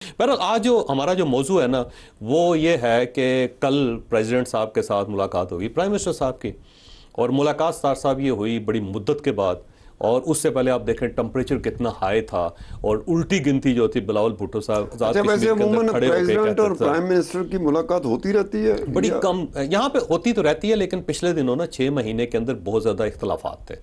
पर आज जो हमारा जो मौजू है ना, वो ये है कि कल प्रेसिडेंट साहब के साथ मुलाकात होगी, प्राइम मिनिस्टर साहब की। और मुलाकात साहब ये हुई बड़ी मुद्दत के बाद। और उससे पहले आप देखें टेम्परेचर कितना हाई था, और उल्टी गिनती जो थी बिलावल भुट्टो साहब आजाद अच्छा, वैसे कश्मीर के अंदर अमूमन खड़े होकर प्रेसिडेंट और कहते थे। प्राइम मिनिस्टर की मुलाकात होती रहती है बड़ी या? कम यहाँ पे होती तो रहती है, लेकिन पिछले दिनों ना 6 महीने के अंदर बहुत ज्यादा इख्तलाफात थे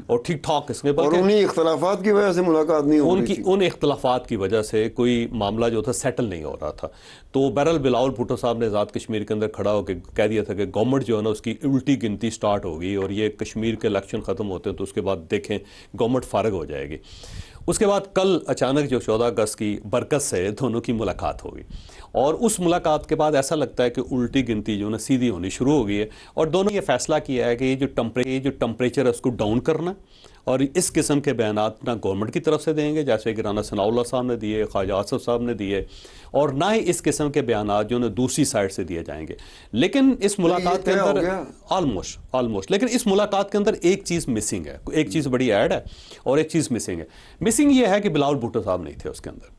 और ठीक ठाक इसमें, और बल्कि उन्हीं इख्तलाफात की वजह से मुलाकात नहीं हो रही उनकी थी। उन इख्तलाफात की वजह से कोई मामला जो था सेटल नहीं हो रहा था। तो बहरहाल बिलावल भुट्टो साहब ने आज़ाद कश्मीर के अंदर खड़ा होकर कह दिया था कि गवर्नमेंट जो है ना उसकी उल्टी गिनती स्टार्ट होगी, और ये कश्मीर के इलेक्शन ख़त्म होते हैं तो उसके बाद देखें गवर्नमेंट फारग हो जाएगी। उसके बाद कल अचानक जो 14 अगस्त की बरकत से दोनों की मुलाकात होगी, और उस मुलाकात के बाद ऐसा लगता है कि उल्टी गिनती जो है ना सीधी होनी शुरू हो गई है। और दोनों ये फैसला किया है कि ये जो टेम्परेचर है उसको डाउन करना, और इस किस्म के बयानात ना गवर्नमेंट की तरफ से देंगे जैसे कि राना सनाउल्लाह साहब ने दिए, ख्वाजा आसिफ साहब ने दिए, और ना ही इस किस्म के बयानात जो है दूसरी साइड से दिए जाएंगे। लेकिन इस मुलाकात के अंदर ऑलमोस्ट लेकिन इस मुलाकात के अंदर एक चीज़ मिसिंग है, एक चीज़ बड़ी ऐड है और एक चीज़ मिसिंग है। मिसिंग ये है कि बिलावल भुट्टो साहब नहीं थे उसके अंदर,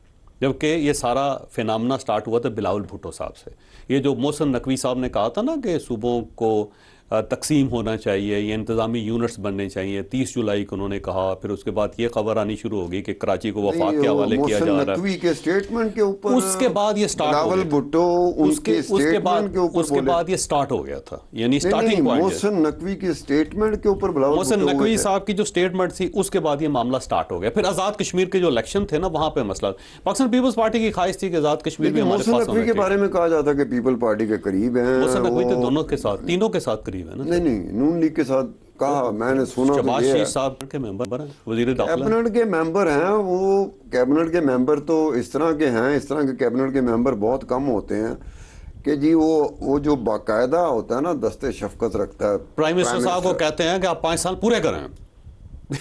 जबकि ये सारा फिनामना स्टार्ट हुआ था बिलावल भुट्टो साहब से। ये जो मोहसिन नकवी साहब ने कहा था ना कि सूबों को तकसीम होना चाहिए, ये इंतज़ामी यूनिट्स बनने चाहिए, 30 जुलाई को उन्होंने कहा। फिर उसके बाद ये खबर आनी शुरू होगी कि कराची को वफाक के हवाले किया जा रहा है। के स्टेटमेंट के ऊपर उसके बाद ये स्टार्ट हो गया, भुट्टो उसके बाद ये स्टार्ट हो गया था, यानी स्टार्टिंग पॉइंट मोहसिन नकवी के स्टेटमेंट के ऊपर मोहसिन नकवी साहब की जो स्टेटमेंट थी उसके बाद ये मामला स्टार्ट हो गया। फिर आज़ाद कश्मीर के जो इलेक्शन थे ना, वहां पे मसला, पाकिस्तान पीपल्स पार्टी की ख्वाहिश थी कि आज़ाद कश्मीर भी हमारे पास नकवी के बारे में कहा जाता है कि पीपल पार्टी के करीब हैं। मोहसिन नकवी तो दोनों के साथ, तीनों के साथ करीब है ना। नहीं, नून लीग के साथ कहा मैंने सुना। शहबाज शरीफ साहब के मेंबर हैं, वजीर दाखिला कैबिनेट के मेंबर हैं। वो कैबिनेट के मेंबर तो इस तरह के हैं, इस तरह के कैबिनेट के मेंबर बहुत कम होते हैं कि जी वो जो बाकायदा होता है ना, दस्ते शफकत रखता है। प्राइम मिनिस्टर साहब को कहते हैं कि आप 5 साल पूरे करें।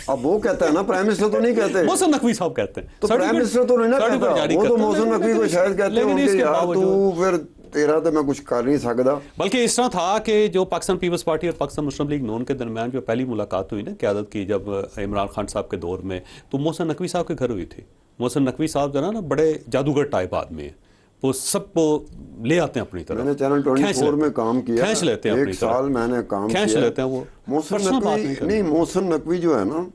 अब वो कहता है ना, प्राइम मिनिस्टर तो नहीं कहते, मोहसिन नकवी साहब कहते हैं। तो प्राइम मिनिस्टर तो नहीं ना कहता, वो तो मोहसिन नकवी को शायद कहते हैं यार तू फिर तेरा तो मैं कुछ कर नहीं सकता। बल्कि इस तरह था कि जो पाकिस्तान पीपल्स पार्टी और पाकिस्तान मुस्लिम लीग नून के दरमियान जो पहली मुलाकात हुई ना क़यादत की, जब इमरान खान साहब के दौर में, तो मोहसिन नकवी साहब के घर हुई थी। मोहसिन नकवी साहब जो है ना बड़े जादूगर टाइप आदमी है, वो सबको ले आते हैं अपनी तरफ। मैंने चैनल 24 में काम किया, खींच लेते हैं, एक साल मैंने काम किया, खींच लेते हैं वो। मोहसिन नकवी जो है ना,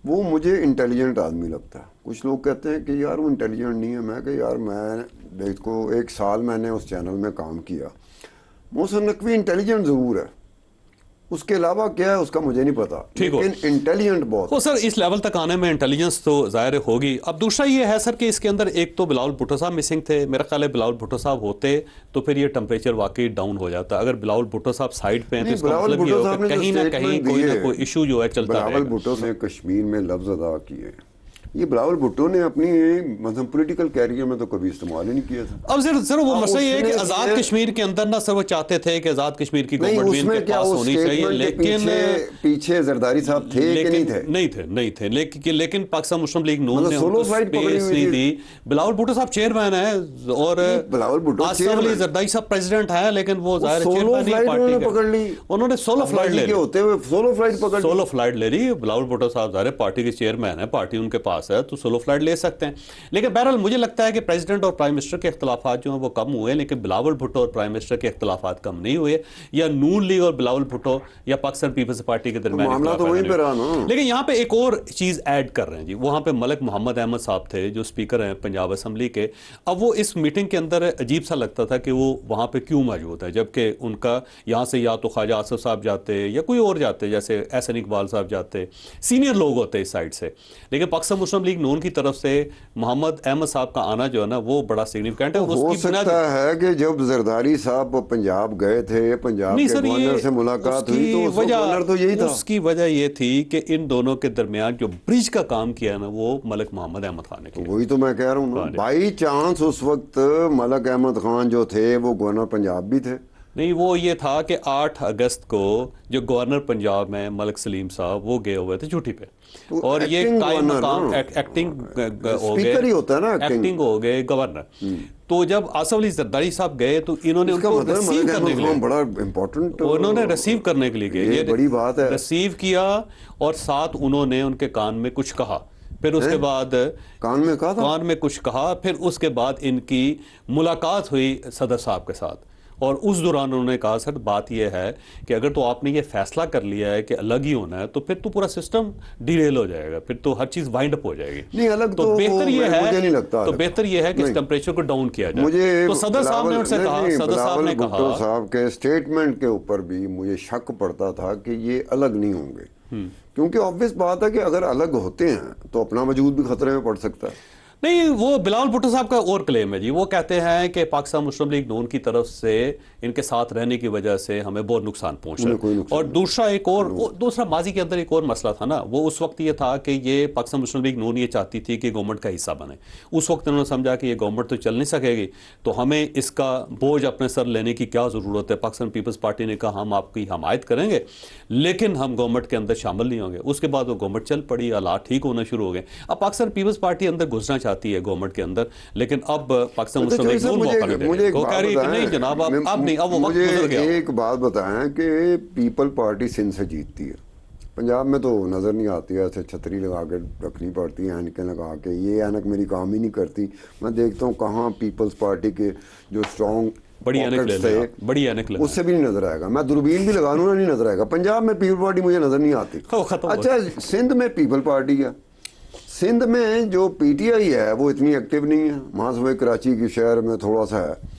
वो मुझे इंटेलिजेंट आदमी लगता है। कुछ लोग कहते हैं कि यार वो इंटेलिजेंट नहीं है। मैं कि यार मैं देखो, एक साल मैंने उस चैनल में काम किया। मोहसिन नकवी इंटेलिजेंट ज़रूर है, उसके अलावा क्या है उसका मुझे नहीं पता, लेकिन इंटेलिजेंट बहुत हो सर। इस लेवल तक आने में इंटेलिजेंस तो ज़ाहिर होगी। अब दूसरा ये है सर कि इसके अंदर एक तो बिलावल भुट्टो साहब मिसिंग थे। मेरा ख्याल है बिलावल भुट्टो साहब होते तो फिर ये टेम्परेचर वाकई डाउन हो जाता। अगर बिलावल भुट्टो साहब साइड पे हैं तो इसका मतलब ये होगा कहीं ना कहीं कोई ना कोई इशू जो है चलता है। बिलावल भुट्टो ने कश्मीर में लफ्ज़ अदा किए, ये बिलावल भुट्टो ने अपनी मतलब पॉलिटिकल कैरियर में तो कभी इस्तेमाल ही नहीं किया था। अब सर वो मसला ये है कि आज़ाद कश्मीर के अंदर ना सर वो चाहते थे कि आज़ाद कश्मीर की गवर्नमेंट भी इनके पास होनी चाहिए, लेकिन पीछे जरदारी साहब थे कि नहीं थे लेकिन पाकिस्तान मुस्लिम लीग नून ने उनको स्पेस नहीं दी। बिलावल भुट्टो साहब चेयरमैन है और आसिफ अली जरदारी साहब प्रेसिडेंट है, लेकिन वो ज़ाहिर चेयरमैन नहीं पार्टी पकड़ ली, उन्होंने सोलो फ्लाइट ले ली, सोलो फ्लाइट ले ली। बिलावल भुट्टो साहब ज़ाहिर पार्टी के चेयरमैन है, पार्टी उनके पास है तो सोलो फ्लाइट ले सकते हैं। लेकिन बहरहाल मुझे लगता है कि प्रेसिडेंट और प्राइम मिनिस्टर के इख्तलाफात जो हैं वो कम हुए, लेकिन बिलावल भुट्टो और प्राइम मिनिस्टर के इख्तलाफात कम नहीं हुए, या नून लीग और बिलावल भुट्टो या पाकिस्तान पीपल्स पार्टी के दरमियान। लेकिन यहाँ पे एक और चीज़ ऐड कर रहे हैं जी, वहाँ पे मलिक मोहम्मद अहमद साहब थे जो स्पीकर हैं पंजाब असम्बली के। अब वो इस मीटिंग के अंदर अजीब सा लगता था कि वो वहाँ पे क्यों मौजूद है, जबकि उनका यहाँ से या तो ख्वाजा आसिफ साहब जाते या कोई और जाते, जैसे एहसन इकबाल साहब जाते, सीनियर लोग होते इस साइड से। लेकिन पाकिस्तान मुस्लिम लीग नून की तरफ से मोहम्मद अहमद साहब का आना जो है ना वो बड़ा सिग्निफिकेंट है। हो सकता है कि जब जरदारी साहब पंजाब गए थे, पंजाब के गवर्नर से मुलाकात हुई तो गवर्नर तो यही था। उसकी वजह ये थी कि इन दोनों के दरमियान जो ब्रिज का काम किया ना वो मलिक मोहम्मद अहमद खान ने किया। वही तो मैं कह रहा हूँ, बाई चांस उस वक्त मलिक अहमद खान जो थे वो गवर्नर पंजाब भी थे। नहीं, वो ये था कि 8 अगस्त को जो गवर्नर पंजाब में मलिक सलीम साहब वो गए हुए थे छुट्टी पे, तो और ये कायम मकाम एक्टिंग हो गए गवर्नर। तो जब आसिफ अली जरदारी साहब गए तो इन्होंने उनको रिसीव करने के लिए, बड़ा इंपॉर्टेंट, उन्होंने रिसीव करने के लिए गए, ये बड़ी बात है, रिसीव किया और साथ उन्होंने उनके कान में कुछ कहा। फिर उसके बाद कान में कहा था, कान में कुछ कहा, फिर उसके बाद इनकी मुलाकात हुई सदर साहब के साथ, और उस दौरान उन्होंने कहा सर बात यह है कि अगर तो आपने ये फैसला कर लिया है कि अलग ही होना है तो फिर तो पूरा सिस्टम डिरेल हो जाएगा, फिर तो हर चीज वाइंड अप हो जाएगी। नहीं अलग तो बेहतर ये है, मुझे नहीं लगता, तो बेहतर ये है कि इस टेम्परेचर को डाउन किया जाए। मुझे तो सदर साहब ने उनसे कहा, सदर साहब ने भुट्टो कहा, साहब के स्टेटमेंट के ऊपर भी मुझे शक पड़ता था कि ये अलग नहीं होंगे, क्योंकि ऑब्वियस बात है कि अगर अलग होते हैं तो अपना वजूद भी खतरे में पड़ सकता है। नहीं, वो बिलावल भुट्टो साहब का और क्लेम है जी। वो कहते हैं कि पाकिस्तान मुस्लिम लीग नून की तरफ से इनके साथ रहने की वजह से हमें बहुत नुकसान पहुंचा है। और दूसरा एक और दूसरा माजी के अंदर एक और मसला था ना, वो उस वक्त ये था कि ये पाकिस्तान मुस्लिम लीग नून ये चाहती थी कि गवर्नमेंट का हिस्सा बने। उस वक्त उन्होंने समझा कि ये गवर्नमेंट तो चल नहीं सकेगी, तो हमें इसका बोझ अपने सर लेने की क्या ज़रूरत है। पाकिस्तान पीपल्स पार्टी ने कहा हम आपकी हमायत करेंगे लेकिन हम गवर्नमेंट के अंदर शामिल नहीं होंगे। उसके बाद वो गवर्नमेंट चल पड़ी, हालात ठीक होना शुरू हो गए। अब पाकिस्तान पीपल्स पार्टी अंदर घुसना चाहती है गवर्नमेंट के अंदर, लेकिन अब पाकिस्तान मुस्लिम लीग नून मौका नहीं दे रही। वो कह रही है कि नहीं जनाब अब नहीं, अब वो वक्त गुजर गया। एक बात बताएं कि पीपल पार्टी सिंध से जीतती है, पंजाब में तो नज़र नहीं आती है, ऐसे छतरी लगा के रखनी पड़ती है, ऐनकें लगा के। ये ऐनक मेरी काम ही नहीं करती। मैं देखता हूँ कहाँ पीपल्स पार्टी के जो स्ट्रॉन्ग बड़ी ऐनक ले ले, बड़ी ऐनक ले, उससे भी नहीं नजर आएगा। मैं दूरबीन भी लगा लूँ ना, नहीं नजर आएगा। पंजाब में पीपल पार्टी मुझे नजर नहीं आती। अच्छा, सिंध में पीपल पार्टी है। सिंध में जो पीटीआई है वो इतनी एक्टिव नहीं है। महासभा कराची की शहर में थोड़ा सा है।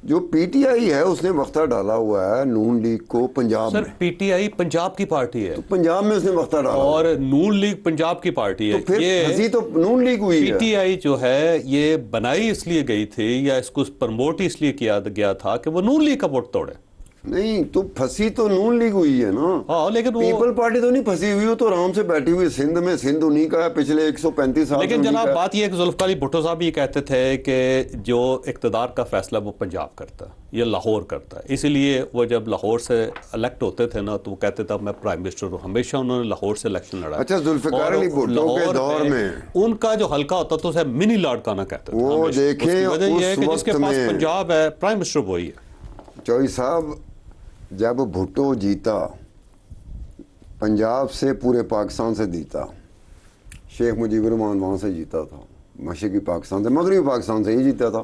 जो पीटीआई है उसने वक्ता डाला हुआ है नून लीग को पंजाब में। पीटीआई पंजाब की पार्टी है, तो पंजाब में उसने वक्ता डाला, और नून लीग पंजाब की पार्टी है। तो फिर ये फंसी तो नून लीग हुई है। पीटीआई जो है ये बनाई इसलिए गई थी या इसको प्रमोट इसलिए किया गया था कि वो नून लीग का वोट तोड़े। नहीं, तो फंसी तो नून लीग हुई है ना। हाँ, लेकिन पीपल पार्टी तो नहीं फंसी हुई, वो तो आराम से बैठी हुई सिंध में। सिंध उन्हीं का है पिछले 135 साल। लेकिन जनाब बात यह है कि जुल्फ़िकार अली भुट्टो साहब ये कहते थे कि जो इक़्तिदार का फैसला वो पंजाब करता है, ये लाहौर करता है। इसीलिए वो जब लाहौर से इलेक्ट होते थे ना तो वो कहते थे मैं प्राइम मिनिस्टर हूँ। हमेशा उन्होंने लाहौर से इलेक्शन लड़ा। अच्छा, जुल्फ़िकार अली भुट्टो के दौर में उनका जो हल्का होता तो उसे मिनी लाड़काना कहते थे। वो देखें वजह यह है कि जिसके पास पंजाब है प्राइम मिनिस्टर वही है। चौधरी साहब, जब भुट्टो जीता पंजाब से पूरे पाकिस्तान से जीता, शेख मुजीबुर रहमान वहाँ से जीता था, मशरक़ी पाकिस्तान से, मगरबी पाकिस्तान से ही जीता था,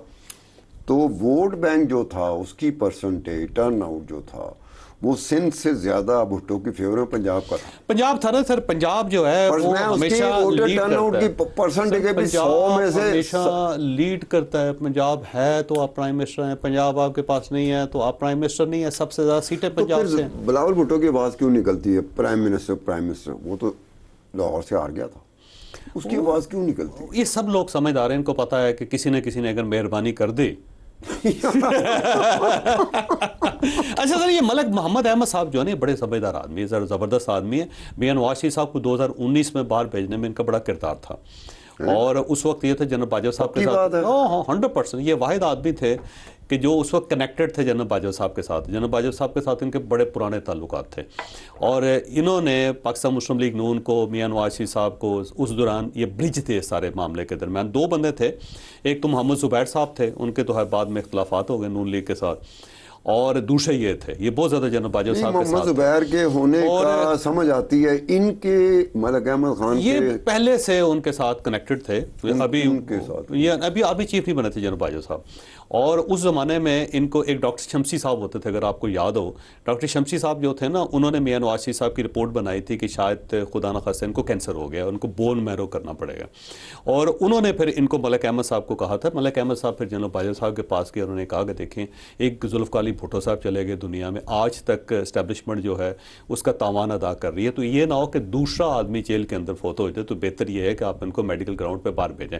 तो वोट बैंक जो था उसकी परसेंटेज टर्न आउट जो था वो सिंध से ज्यादा भुट्टो की फेवर में पंजाब का था। पंजाब था ना सर, पंजाब जो है वो हमेशा लीड करता है। परसेंटेज भी 100 में से हमेशा लीड करता है। पंजाब है तो आप प्राइम मिनिस्टर हैं, पंजाब आपके पास नहीं है तो आप प्राइम मिनिस्टर नहीं है। सबसे ज्यादा सीटें पंजाब से। बिलावल भुट्टो की आवाज क्यों निकलती है प्राइम मिनिस्टर? वो तो लाहौर से हार गया था, उसकी आवाज क्यों निकलती? ये सब लोग समझदार हैं, इनको पता है कि किसी ने अगर मेहरबानी कर दी। अच्छा सर, ये मलक मोहम्मद अहमद साहब जो है ना बड़े समझदार आदमी है, ज़बरदस्त आदमी है। मियां नवाज शरीफ साहब को 2019 में बाहर भेजने में इनका बड़ा किरदार था। और उस वक्त ये थे जनरल बाजवा साहब के साथ। हाँ, 100% ये वाहिद आदमी थे कि जो उस वक्त कनेक्टेड थे जनरल बाजवा साहब के साथ। जनरल बाजवा साहब के साथ इनके बड़े पुराने ताल्लुकात थे, और इन्होंने पाकिस्तान मुस्लिम लीग नून को, मियां नवाज शरीफ साहब को उस दौरान ये ब्रिज थे सारे मामले के दरमियान। दो बंदे थे, एक तो मोहम्मद जुबैर साहब थे, उनके तो है बाद में इख्तलाफात हो गए नून लीग के साथ, और दूसरे ये थे, ये बहुत ज्यादा जनरल बाजवा साहब के साथ। मोहम्मद जुबैर के होने का समझ आती है, इनके मलक अहमद खान ये पहले से उनके साथ कनेक्टेड थे। अभी उनके साथ ये अभी आर्मी चीफ नहीं बने थे जनरल बाजवा साहब। और उस ज़माने में इनको एक डॉक्टर शमसी साहब होते थे, अगर आपको याद हो। डॉक्टर शमसी साहब जो थे ना, उन्होंने मियां नवाज शरीफ साहब की रिपोर्ट बनाई थी कि शायद खुदा न खास्ता इनको कैंसर हो गया, उनको बोन मैरो करना पड़ेगा। और उन्होंने फिर इनको मलक अहमद साहब को कहा था। मलक अहमद साहब फिर जनरल बाजवा साहब के पास गए, उन्होंने कहा कि देखें, एक जुल्फ़िकार अली भुट्टो साहब चले गए दुनिया में, आज तक इस्टेब्लिशमेंट जो है उसका तावान अदा कर रही है, तो ये ना हो कि दूसरा आदमी जेल के अंदर फोत हो जाए, तो बेहतर ये है कि आप इनको मेडिकल ग्राउंड पर बाहर भेजें।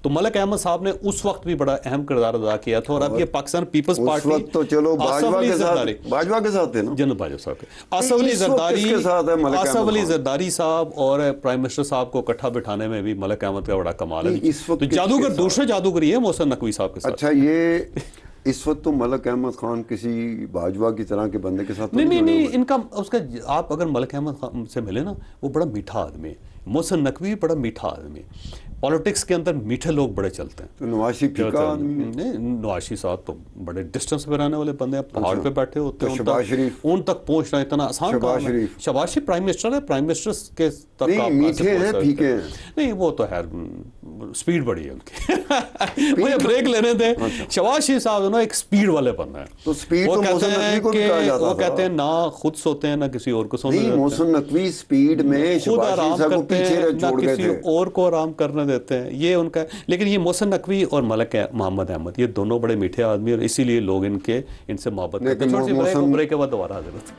तो मलक अहमद साहब ने उस वक्त भी बड़ा अहम किरदार अदा किया था। और अब ये पाकिस्तान पीपल्स पार्टी तो चलो बाजवा के साथ थे ना, जनरल बाजवा साहब के, आसफ अली जरदारी साहब और प्राइम मिनिस्टर साहब को इकट्ठा बिठाने में भी मलक अहमद का बड़ा कमाल है। तो जादूगर दूसरे जादूगर ही है मोहसिन नकवी साहब के साथ। अच्छा, ये इस वक्त तो मलक अहमद खान किसी बाजवा की तरह के बंदे के साथ नहीं, इनका उसका आप अगर मलक अहमद खान से मिले ना, वो बड़ा मीठा आदमी है। मोहसिन नकवी बड़ा मीठा आदमी। पॉलिटिक्स के अंदर मीठे लोग बड़े चलते हैं। तो नवाशी फीका आदमी है। नहीं, नवाशी साहब तो बड़े डिस्टेंस पे रहने वाले बंदे हैं, पहाड़ पे बैठे होते हैं, तो शहबाज शरीफ, उन तक पहुंचना इतना आसान शहबाज काम है। शरीफ। शहबाज शरीफ प्राइम मिनिस्टर है, प्राइम मिनिस्टर के तक नहीं, आप मीठे कैसे पहुंच हैं, सकते फीके हैं? हैं। नहीं, वो तो है, स्पीड बड़ी है उनकी। मुझे ब्रेक लेने दें। शहबाज शरीफ साहब जो ना एक स्पीड वाले बंदे हैं। तो स्पीड वो तो कहते मोहसिन हैं नकवी को भी कि कहा जाता वो था। कहते हैं ना खुद सोते हैं ना किसी और को सोने नहीं, देते हैं। मोहसिन नकवी स्पीड में खुद शहबाज शरीफ आराम साहब को करते पीछे हैं ना छोड़ गए किसी थे। और को आराम करने देते हैं, ये उनका। लेकिन ये मोहसिन नकवी और मलिक मोहम्मद अहमद, ये दोनों बड़े मीठे आदमी और इसीलिए लोग इनसे मोहब्बत करते हैं। लेकिन थोड़ी सी मोहसिन- ब्रेक के बाद दोबारा हाजिर होते हैं।